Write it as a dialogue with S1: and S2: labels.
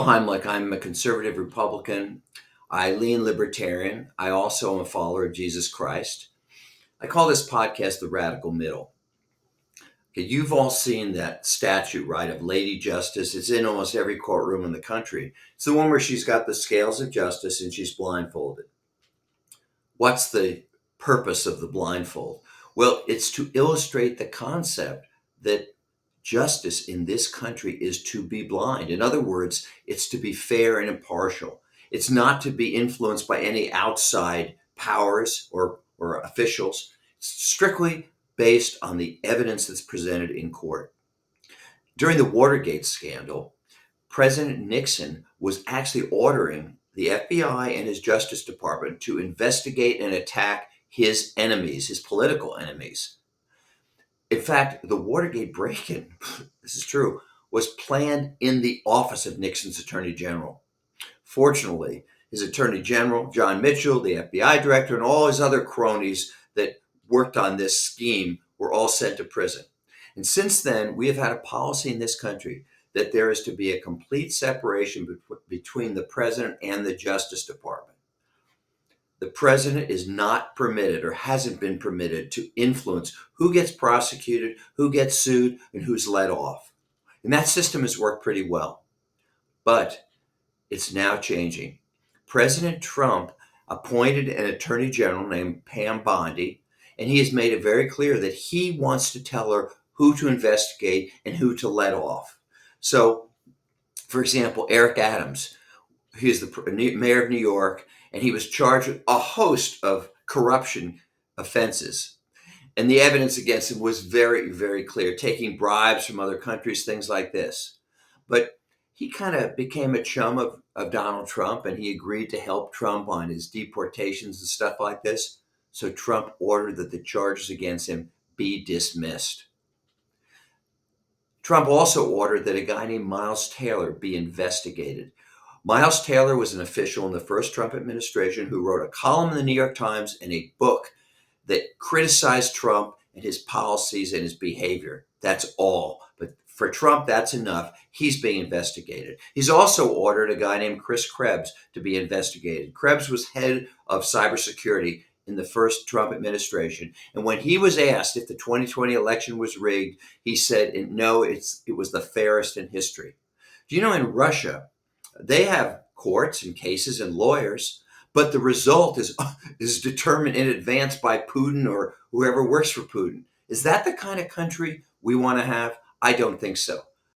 S1: Heimlich. I'm a conservative Republican. I lean libertarian. I also am a follower of Jesus Christ. I call this podcast The Radical Middle. Okay, you've all seen that statue, right, of Lady Justice. It's in almost every courtroom in the country. It's the one where she's got the scales of justice and she's blindfolded. What's the purpose of the blindfold? Well, it's to illustrate the concept that justice in this country is to be blind. In other words, it's to be fair and impartial. It's not to be influenced by any outside powers or officials. It's strictly based on the evidence that's presented in court. During the Watergate scandal, President Nixon was actually ordering the FBI and his Justice Department to investigate and attack his enemies, his political enemies. In fact, the Watergate break-in, this is true, was planned in the office of Nixon's Attorney General. Fortunately, his Attorney General, John Mitchell, the FBI director, and all his other cronies that worked on this scheme were all sent to prison. And since then, we have had a policy in this country that there is to be a complete separation between the president and the Justice Department. The president is not permitted or hasn't been permitted to influence who gets prosecuted, who gets sued, and who's let off. And that system has worked pretty well. But it's now changing. President Trump appointed an attorney general named Pam Bondi, and he has made it very clear that he wants to tell her who to investigate and who to let off. So, for example, Eric Adams, he is the mayor of New York, and he was charged with a host of corruption offenses. And the evidence against him was very, very clear, taking bribes from other countries, things like this. But he kind of became a chum of Donald Trump, and he agreed to help Trump on his deportations and stuff like this. So Trump ordered that the charges against him be dismissed. Trump also ordered that a guy named Miles Taylor be investigated. Miles Taylor was an official in the first Trump administration who wrote a column in the New York Times and a book that criticized Trump and his policies and his behavior. That's all. But for Trump, that's enough. He's being investigated. He's also ordered a guy named Chris Krebs to be investigated. Krebs was head of cybersecurity in the first Trump administration. And when he was asked if the 2020 election was rigged, he said, no, it was the fairest in history. Do you know in Russia, they have courts and cases and lawyers, but the result is determined in advance by Putin or whoever works for Putin. Is that the kind of country we want to have? I don't think so.